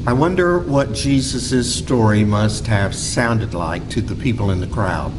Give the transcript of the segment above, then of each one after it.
I wonder what Jesus' story must have sounded like to the people in the crowd.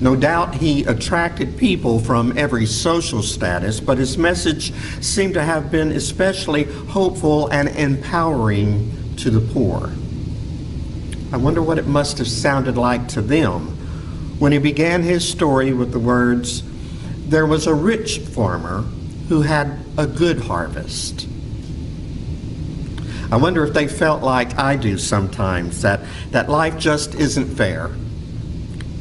No doubt he attracted people from every social status, but his message seemed to have been especially hopeful and empowering to the poor. I wonder what it must have sounded like to them when he began his story with the words, "There was a rich farmer who had a good harvest." I wonder if they felt like I do sometimes, that life just isn't fair.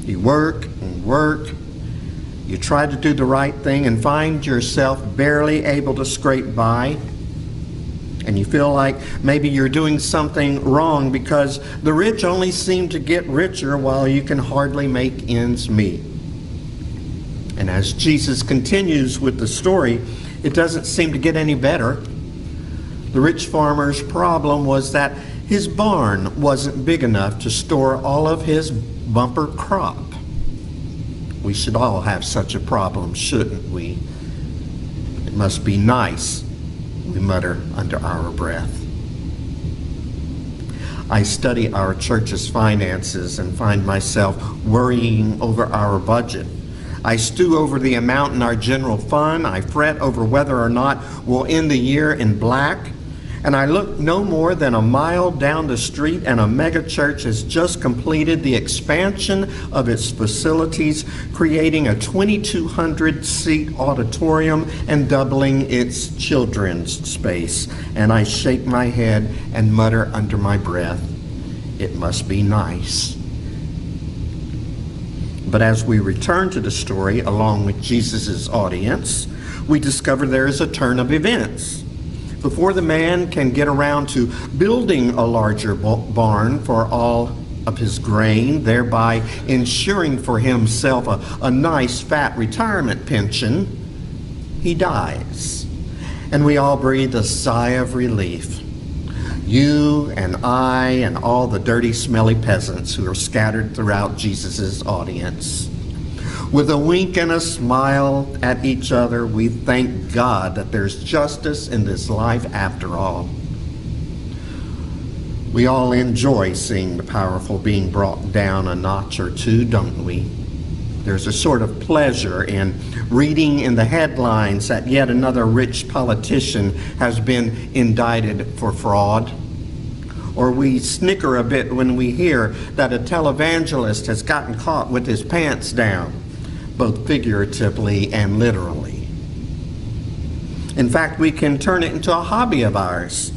You work and work, you try to do the right thing and find yourself barely able to scrape by, and you feel like maybe you're doing something wrong because the rich only seem to get richer while you can hardly make ends meet. And as Jesus continues with the story, it doesn't seem to get any better. The rich farmer's problem was that his barn wasn't big enough to store all of his bumper crop. We should all have such a problem, shouldn't we? It must be nice, we mutter under our breath. I study our church's finances and find myself worrying over our budget. I stew over the amount in our general fund. I fret over whether or not we'll end the year in black. And I look no more than a mile down the street and a mega church has just completed the expansion of its facilities, creating a 2,200-seat auditorium and doubling its children's space. And I shake my head and mutter under my breath, it must be nice. But as we return to the story along with Jesus' audience, we discover there is a turn of events. Before the man can get around to building a larger barn for all of his grain, thereby ensuring for himself a nice fat retirement pension, he dies. And we all breathe a sigh of relief. You and I and all the dirty, smelly peasants who are scattered throughout Jesus' audience. With a wink and a smile at each other, we thank God that there's justice in this life after all. We all enjoy seeing the powerful being brought down a notch or two, don't we? There's a sort of pleasure in reading in the headlines that yet another rich politician has been indicted for fraud. Or we snicker a bit when we hear that a televangelist has gotten caught with his pants down, both figuratively and literally. In fact, we can turn it into a hobby of ours,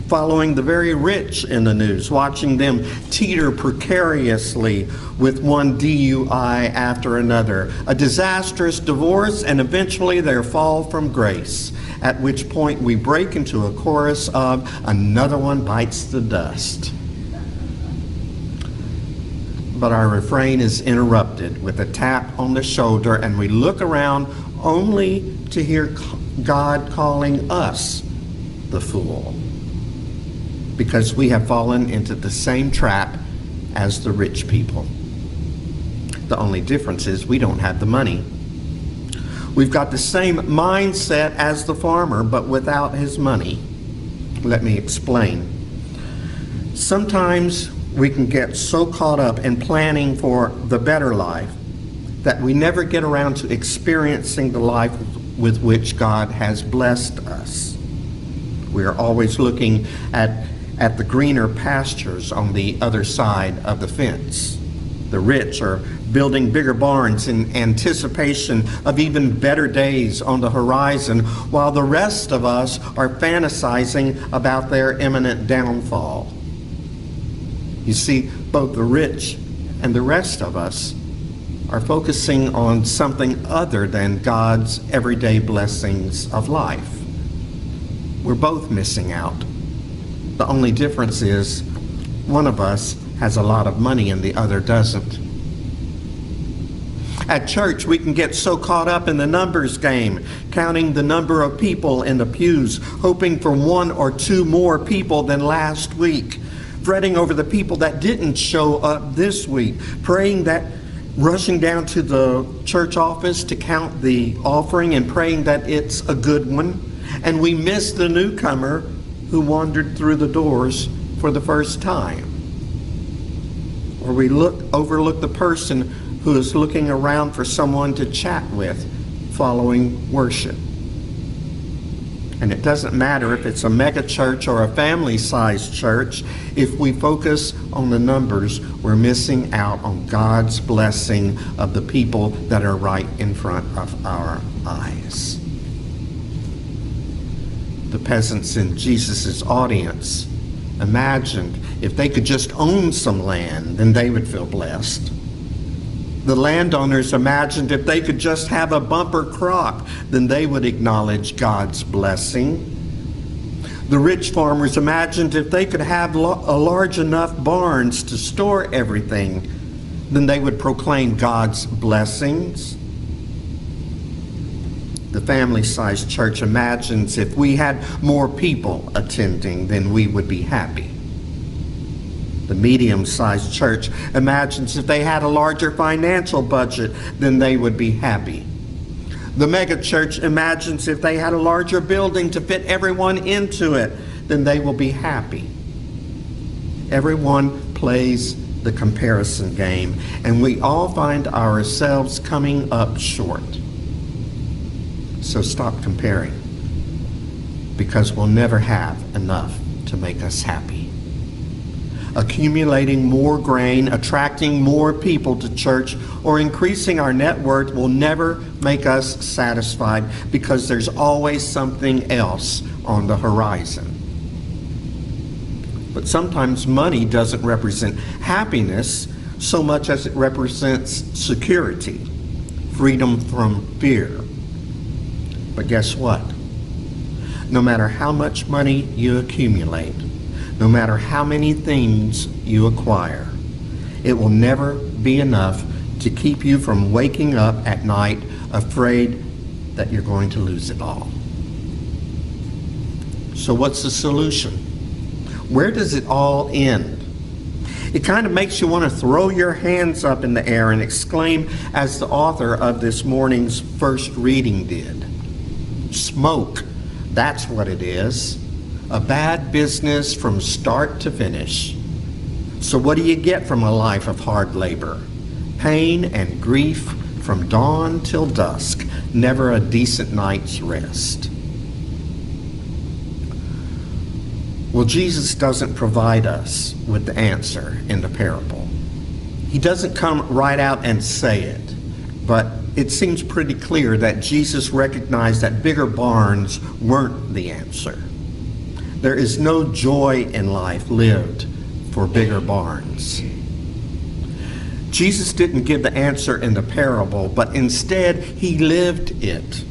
following the very rich in the news, watching them teeter precariously with one DUI after another, a disastrous divorce, and eventually their fall from grace, at which point we break into a chorus of "Another one bites the dust." But our refrain is interrupted with a tap on the shoulder, and we look around only to hear God calling us the fool, because we have fallen into the same trap as the rich people. The only difference is we don't have the money. We've got the same mindset as the farmer, but without his money. Let me explain. Sometimes we can get so caught up in planning for the better life that we never get around to experiencing the life with which God has blessed us. We are always looking at the greener pastures on the other side of the fence. The rich are building bigger barns in anticipation of even better days on the horizon, while the rest of us are fantasizing about their imminent downfall. You see, both the rich and the rest of us are focusing on something other than God's everyday blessings of life. We're both missing out. The only difference is one of us has a lot of money and the other doesn't. At church, we can get so caught up in the numbers game, counting the number of people in the pews, hoping for one or two more people than last week, fretting over the people that didn't show up this week, rushing down to the church office to count the offering and praying that it's a good one. And we miss the newcomer who wandered through the doors for the first time. Or we overlook the person who is looking around for someone to chat with following worship. And it doesn't matter if it's a mega church or a family-sized church. If we focus on the numbers, we're missing out on God's blessing of the people that are right in front of our eyes. The peasants in Jesus' audience imagined if they could just own some land, then they would feel blessed. The landowners imagined if they could just have a bumper crop, then they would acknowledge God's blessing. The rich farmers imagined if they could have a large enough barns to store everything, then they would proclaim God's blessings. The family-sized church imagines if we had more people attending, then we would be happy. The medium-sized church imagines if they had a larger financial budget, then they would be happy. The mega church imagines if they had a larger building to fit everyone into it, then they will be happy. Everyone plays the comparison game, and we all find ourselves coming up short. So stop comparing, because we'll never have enough to make us happy. Accumulating more grain, attracting more people to church, or increasing our net worth will never make us satisfied, because there's always something else on the horizon. But sometimes money doesn't represent happiness so much as it represents security, freedom from fear. But guess what? No matter how much money you accumulate, no matter how many things you acquire, it will never be enough to keep you from waking up at night afraid that you're going to lose it all. So what's the solution? Where does it all end? It kind of makes you want to throw your hands up in the air and exclaim, as the author of this morning's first reading did. Smoke, that's what it is. A bad business from start to finish. So what do you get from a life of hard labor? Pain and grief from dawn till dusk, never a decent night's rest. Well, Jesus doesn't provide us with the answer in the parable. He doesn't come right out and say it, but it seems pretty clear that Jesus recognized that bigger barns weren't the answer. There is no joy in life lived for bigger barns. Jesus didn't give the answer in the parable, but instead he lived it.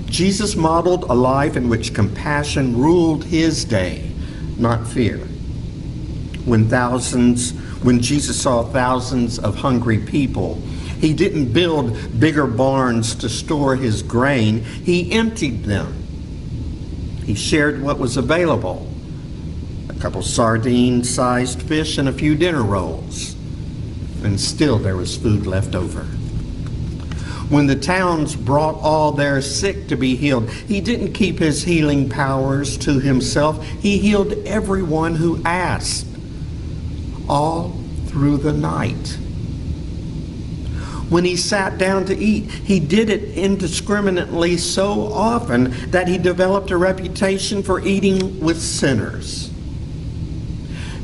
Jesus modeled a life in which compassion ruled his day, not fear. When Jesus saw thousands of hungry people, he didn't build bigger barns to store his grain. He emptied them. He shared what was available, a couple sardine-sized fish and a few dinner rolls, and still there was food left over. When the towns brought all their sick to be healed, he didn't keep his healing powers to himself. He healed everyone who asked, all through the night. When he sat down to eat, he did it indiscriminately so often that he developed a reputation for eating with sinners.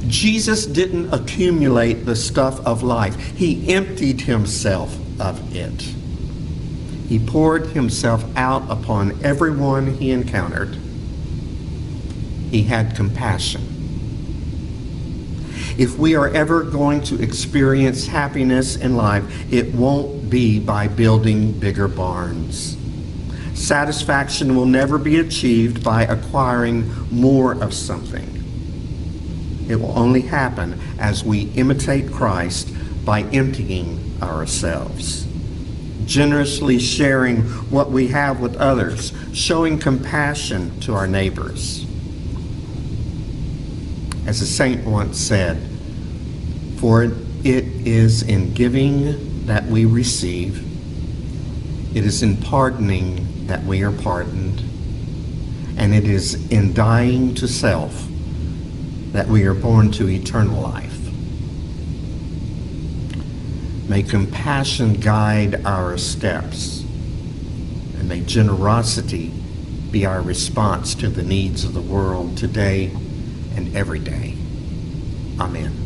Jesus didn't accumulate the stuff of life. He emptied himself of it. He poured himself out upon everyone he encountered. He had compassion. If we are ever going to experience happiness in life, it won't be by building bigger barns. Satisfaction will never be achieved by acquiring more of something. It will only happen as we imitate Christ by emptying ourselves, generously sharing what we have with others, showing compassion to our neighbors. As a saint once said, "For it is in giving that we receive, it is in pardoning that we are pardoned, and it is in dying to self that we are born to eternal life. May compassion guide our steps, and may generosity be our response to the needs of the world today and every day. Amen.